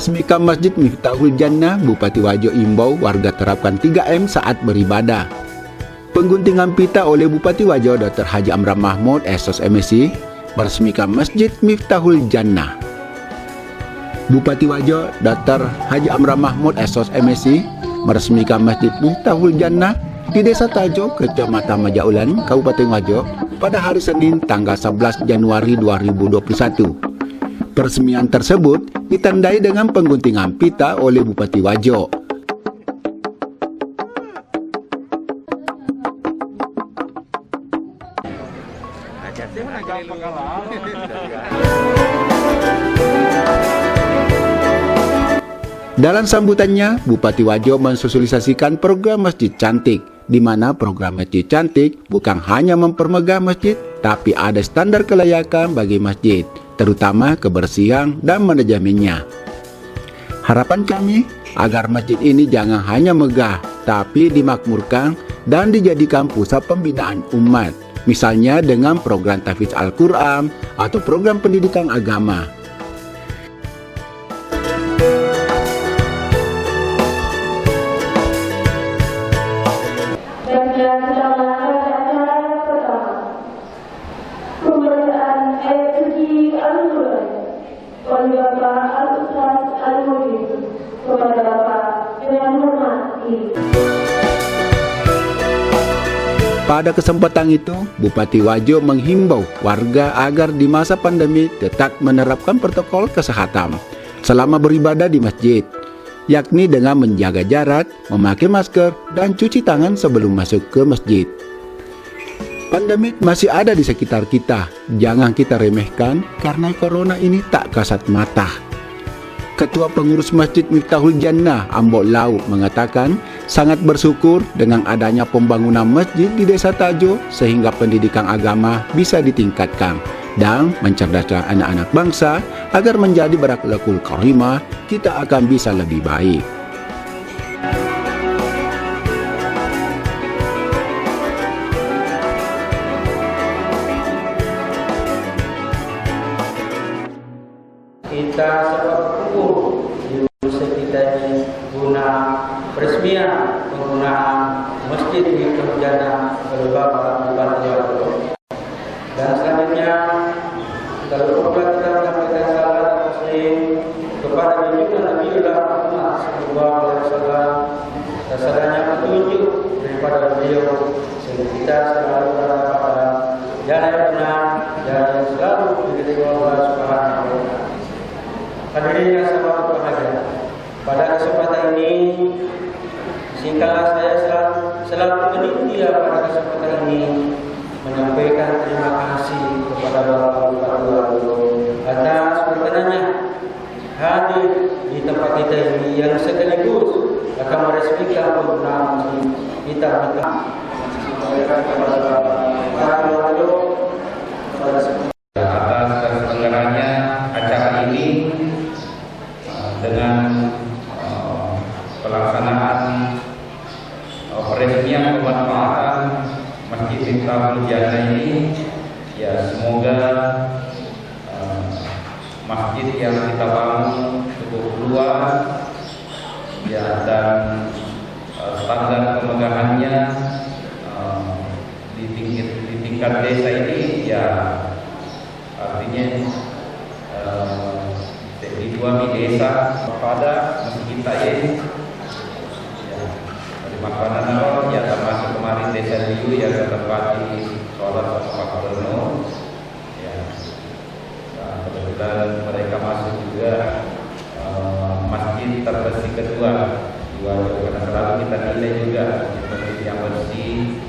Meresmikan Masjid Miftahul Jannah, Bupati Wajo imbau warga terapkan 3M saat beribadah. Pengguntingan pita oleh Bupati Wajo Dr. Haji Amran Mahmud SOS MSI meresmikan Masjid Miftahul Jannah. Bupati Wajo Dr. Haji Amran Mahmud SOS MSI meresmikan Masjid Miftahul Jannah di Desa Tajo, Kecamatan Majaulan, Kabupaten Wajo pada hari Senin tanggal 11 Januari 2021. Peresmian tersebut ditandai dengan pengguntingan pita oleh Bupati Wajo. Dalam sambutannya, Bupati Wajo mensosialisasikan program Masjid Cantik, di mana program Masjid Cantik bukan hanya mempermegah masjid, tapi ada standar kelayakan bagi masjid, terutama kebersihan dan manajemennya. Harapan kami agar masjid ini jangan hanya megah, tapi dimakmurkan dan dijadikan pusat pembinaan umat, misalnya dengan program tahfidz Al-Quran atau program pendidikan agama. Pada kesempatan itu, Bupati Wajo menghimbau warga agar di masa pandemi tetap menerapkan protokol kesehatan selama beribadah di masjid, yakni dengan menjaga jarak, memakai masker, dan cuci tangan sebelum masuk ke masjid. Pandemi masih ada di sekitar kita, jangan kita remehkan karena corona ini tak kasat mata. Ketua Pengurus Masjid Miftahul Jannah Ambok Lau mengatakan sangat bersyukur dengan adanya pembangunan masjid di Desa Tajo sehingga pendidikan agama bisa ditingkatkan dan mencerdaskan anak-anak bangsa agar menjadi berakhlakul karimah, kita akan bisa lebih baik. Kita semua berkumpul di usaha kita ini guna peresmian penggunaan Masjid Miftahul Jannah oleh Bapak Bupati Wajo. Dan selanjutnya, kalau program kita menyampaikan salam muslim kepada junjungan Nabi Muhammad sallallahu alaihi wasallam, dasarnya petunjuk daripada beliau sehingga kita selalu berada pada jalan yang benar dan selalu diridhoi Allah Subhanahu wa taala. Hadirin yang sangat berbahagia, pada kesempatan ini singkatlah saya selalu meninjau pada kesempatan ini menyampaikan terima kasih kepada Bapak Bupati Wajo atas berkenannya hadir di tempat kita ini yang sekaligus akan meresmikan penggunaan kita atas terselenggaranya acara ini dengan pelaksanaan peresmian pemanfaatan Masjid Miftahul Jannah ini, ya semoga masjid yang kita bangun cukup luas, ya, dan standar kemegahannya di tingkat desa ini, ya artinya di dua desa pada masjid kita ini, ya, dari makanan awal, ya termasuk kemarin desa Liu yang ditempati sholat Pak Gubernur, ya, dan kebetulan mereka masuk juga masjid terbersih kedua di Wajo, karena selalu kita nilai juga masjid yang bersih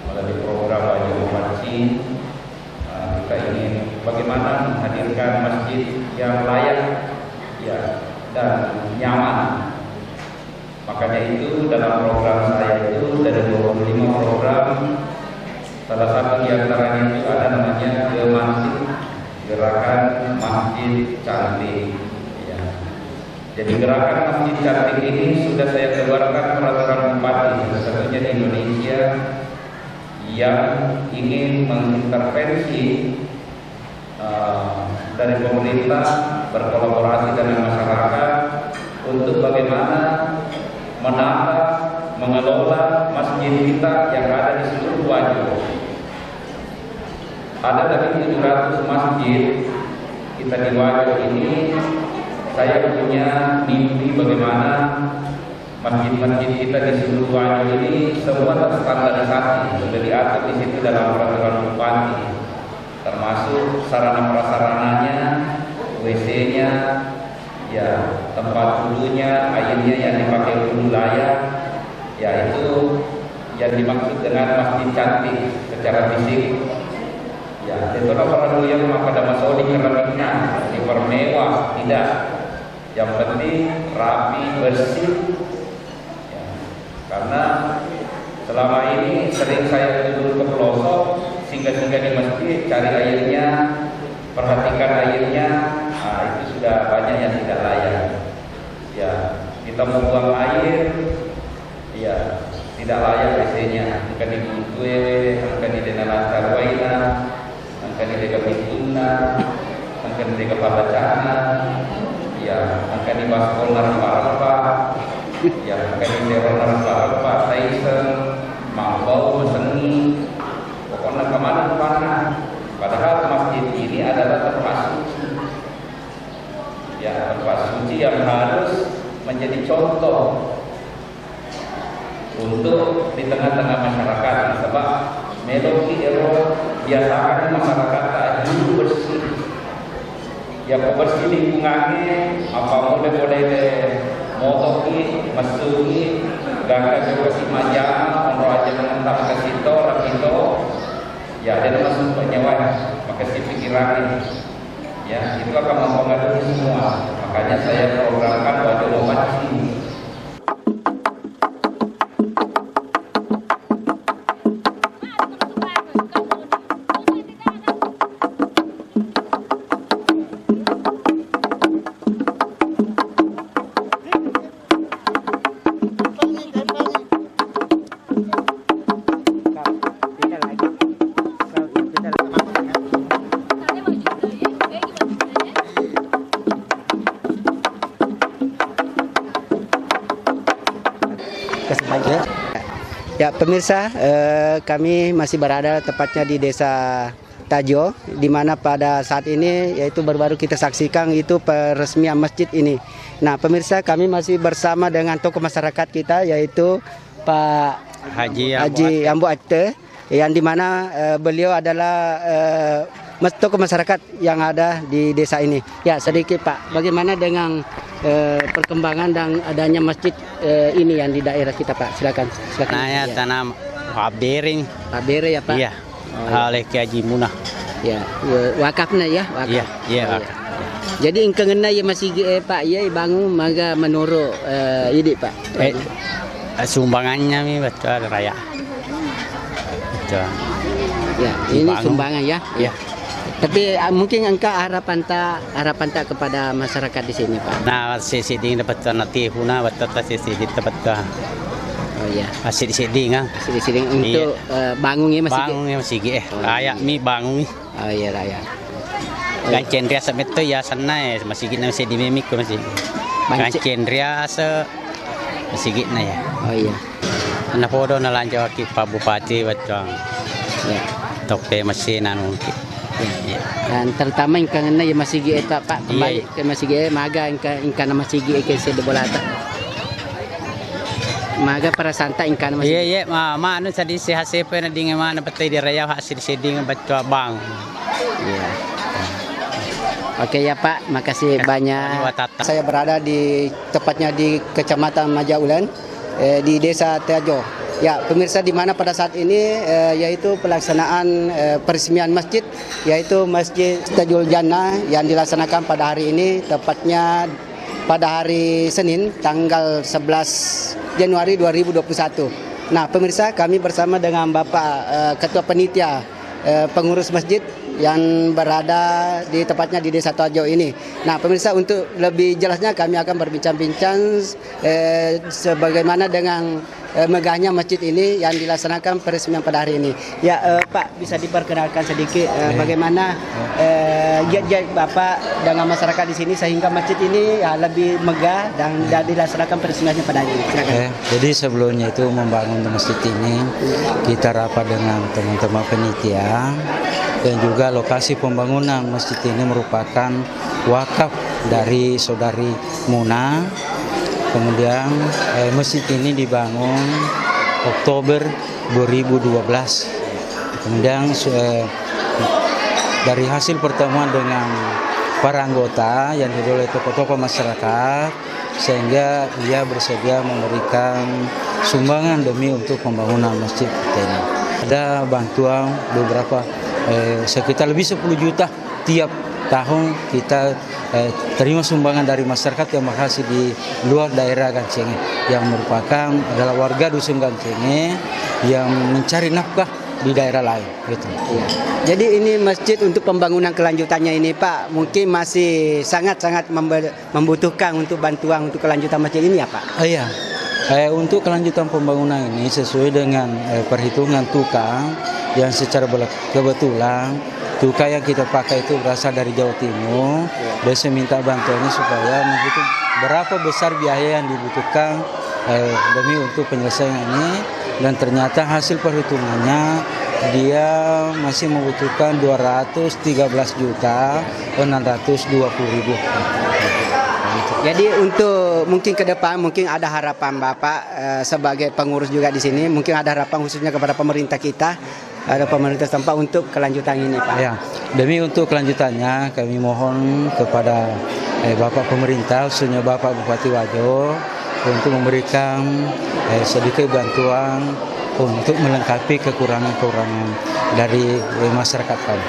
melalui program Wajo Masjid. Kita ingin bagaimana menghadirkan masjid yang layak, ya, dan nyaman. Makanya itu dalam program saya itu dari 25 program, salah satu di antaranya itu ada namanya Gerakan Masjid Cantik, ya. Jadi gerakan Masjid Cantik ini sudah saya keluarkan peraturan bupati satu-satunya di Indonesia yang ingin mengintervensi dari pemerintah berkolaborasi dengan masyarakat untuk bagaimana menata, mengelola masjid kita yang ada di seluruh Wajo. Ada dari 700 masjid kita di Wajo ini. Saya punya mimpi bagaimana masjid-masjid kita di seluruh Wajo ini semua terstandarisasi, sudah diatur di situ dalam peraturan bupati, termasuk sarana prasarananya, WC-nya, ya tempat wudhunya, airnya yang dipakai wudhu layak, ya itu yang dimaksud dengan masjid cantik secara fisik. Ya, itu kalau dulu yang pada masuk di keramiknya, dipermewah, tidak. Yang penting rapi, bersih. Ya, karena selama ini sering saya duduk ke pelosok, singgah-singgah di masjid, cari airnya, perhatikan airnya, nah, itu sudah banyak yang tidak layak. Ya, kita mau buang air, ya tidak layak WC-nya. Bukan di Butwe, bukan di Denalantar Waina, bukan di Deka Pituna, bukan di Deka Pabacana, ya bukan di Baskol Narpa, ya bukan di Teror Narpa, Taisen, Mambau, Mesengi, pokoknya kemana-mana. Padahal masjid ini adalah tempat suci, ya tempat suci yang harus menjadi contoh untuk di tengah-tengah masyarakat. Sebab meloki ero biasakan masyarakat dulu bersih, ya bersih lingkungannya, apa boleh motoki, masuki, gak juga si majang, orang aja menentang ke situ, rakito. Ya, dia masuk penyewa, maka si pikiran ya itu akan mempengaruhi semua. Makanya saya programkan Wajo Lomaci. Ya pemirsa, kami masih berada tepatnya di Desa Tajo, di mana pada saat ini yaitu baru-baru kita saksikan itu peresmian masjid ini. Nah pemirsa, kami masih bersama dengan tokoh masyarakat kita yaitu Pak Haji Ambu Acte, yang dimana beliau adalah tokoh masyarakat yang ada di desa ini. Ya sedikit Pak, bagaimana dengan perkembangan dan adanya masjid ini yang di daerah kita Pak? Silakan. Nah ya, tanam Habering. Habere ya Pak? Iya. Oleh Ki Haji Munah. Ya, wakafnya ya, wakaf. Iya, iya. Oh, ya. Jadi ingkengena ya masih Pak ya bangun maga menurut ini Pak. Sumbangannya mi betul raya. Betul. Ya, ini Dibangun. sumbangan ya. Iya. Tapi mungkin engkau harapan tak kepada masyarakat di sini Pak. Nah, sisi dapat nanti huna betul sisi dapat Oh ya. sisi ngah. Sini untuk bangunnya masih. Bangunnya masih raya mi bangun. Oh iya raya. Kan cendria semeto ya sana ya masih kita masih di mimik masih. Kan cendria masih kita ya. Oh iya. Nah podo na lanjut ki Pak Bupati betul. Ya. Tokpe masih nanu. Ya. Dan terutama yang kangen ya masih eta Pak kembali ke masih maga ingkana masih ke sede bolata. Maga para santa ingkana masih. Iya ma anu tadi si hasil na dingan mana patay di raya hasil seding baca bang. Iya. Oke ya Pak, makasih banyak. Saya berada di tepatnya di Kecamatan Majaulan di Desa Tajo. Ya, pemirsa, di mana pada saat ini yaitu pelaksanaan peresmian masjid, yaitu Masjid Tajul Jannah yang dilaksanakan pada hari ini, tepatnya pada hari Senin tanggal 11 Januari 2021. Nah, pemirsa, kami bersama dengan Bapak Ketua Panitia Pengurus Masjid yang berada di tepatnya di Desa Tajo ini. Nah, pemirsa, untuk lebih jelasnya kami akan berbincang-bincang sebagaimana dengan megahnya masjid ini yang dilaksanakan peresmian pada hari ini. Ya, Pak, bisa diperkenalkan sedikit bagaimana giat-giat Bapak dengan masyarakat di sini sehingga masjid ini ya lebih megah dan dilaksanakan peresmiannya pada hari ini. Silakan. Jadi sebelumnya itu membangun masjid ini kita rapat dengan teman-teman panitia, dan juga lokasi pembangunan masjid ini merupakan wakaf dari saudari Muna. Kemudian masjid ini dibangun Oktober 2012. Kemudian dari hasil pertemuan dengan para anggota yang didukung oleh tokoh-tokoh masyarakat, sehingga ia bersedia memberikan sumbangan demi untuk pembangunan masjid ini. Ada bantuan beberapa sekitar lebih 10 juta tiap tahun kita terima sumbangan dari masyarakat yang berhasil di luar daerah Gancenge, yang merupakan adalah warga dusun Gancenge yang mencari nafkah di daerah lain gitu. Ya. Jadi ini masjid untuk pembangunan kelanjutannya ini, Pak, mungkin masih sangat-sangat membutuhkan untuk bantuan untuk kelanjutan masjid ini ya, Pak? Iya. Untuk kelanjutan pembangunan ini sesuai dengan perhitungan tukang yang secara kebetulan tukang yang kita pakai itu berasal dari Jawa Timur. Dan saya minta bantuannya supaya menghitung berapa besar biaya yang dibutuhkan demi untuk penyelesaian ini, dan ternyata hasil perhitungannya dia masih membutuhkan 213.620.000. Jadi untuk mungkin ke depan mungkin ada harapan Bapak sebagai pengurus juga di sini, mungkin ada harapan khususnya kepada pemerintah kita, ada pemerintah setempat untuk kelanjutan ini, Pak. Ya, demi untuk kelanjutannya kami mohon kepada Bapak pemerintah, khususnya Bapak Bupati Wajo, untuk memberikan sedikit bantuan untuk melengkapi kekurangan-kekurangan dari masyarakat kami.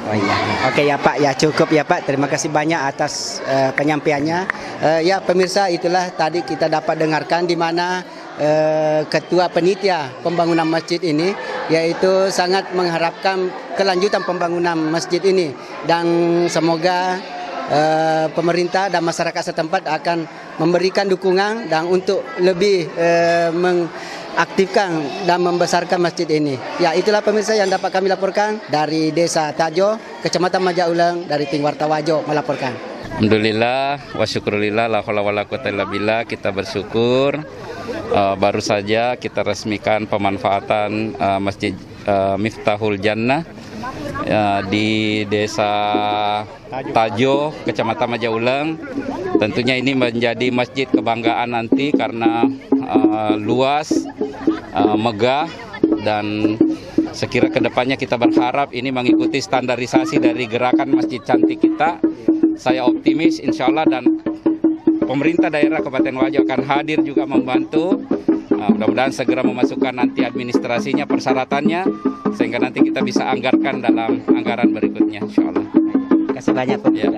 Oh iya. Oke ya Pak, ya cukup ya Pak. Terima kasih banyak atas penyampaiannya. Ya pemirsa, itulah tadi kita dapat dengarkan di mana Ketua Panitia Pembangunan Masjid ini yaitu sangat mengharapkan kelanjutan pembangunan masjid ini, dan semoga pemerintah dan masyarakat setempat akan memberikan dukungan dan untuk lebih mengaktifkan dan membesarkan masjid ini. Ya, itulah pemirsa yang dapat kami laporkan dari Desa Tajo, Kecamatan Majaulang, dari tim Warta Wajo melaporkan. Alhamdulillah wa syukurillah, la haula wala quwata illa billah. Kita bersyukur baru saja kita resmikan pemanfaatan Masjid Miftahul Jannah di Desa Tajo, Kecamatan Majaulang. Tentunya ini menjadi masjid kebanggaan nanti karena luas, megah, dan sekira kedepannya kita berharap ini mengikuti standarisasi dari gerakan masjid cantik kita. Saya optimis insya Allah, dan pemerintah daerah Kabupaten Wajo akan hadir juga membantu. Mudah-mudahan segera memasukkan nanti administrasinya, persyaratannya, sehingga nanti kita bisa anggarkan dalam anggaran berikutnya insya Allah. Terima kasih banyak Pak. Ya.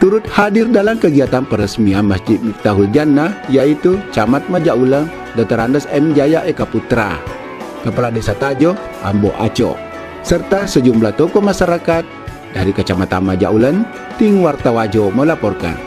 Turut hadir dalam kegiatan peresmian Masjid Miftahul Jannah yaitu Camat Majaulang, Dr. Andes M. Jaya Eka Putra, Kepala Desa Tajo, Ambo Aco, serta sejumlah tokoh masyarakat dari Kecamatan Majaulang. Tim Warta Wajo melaporkan.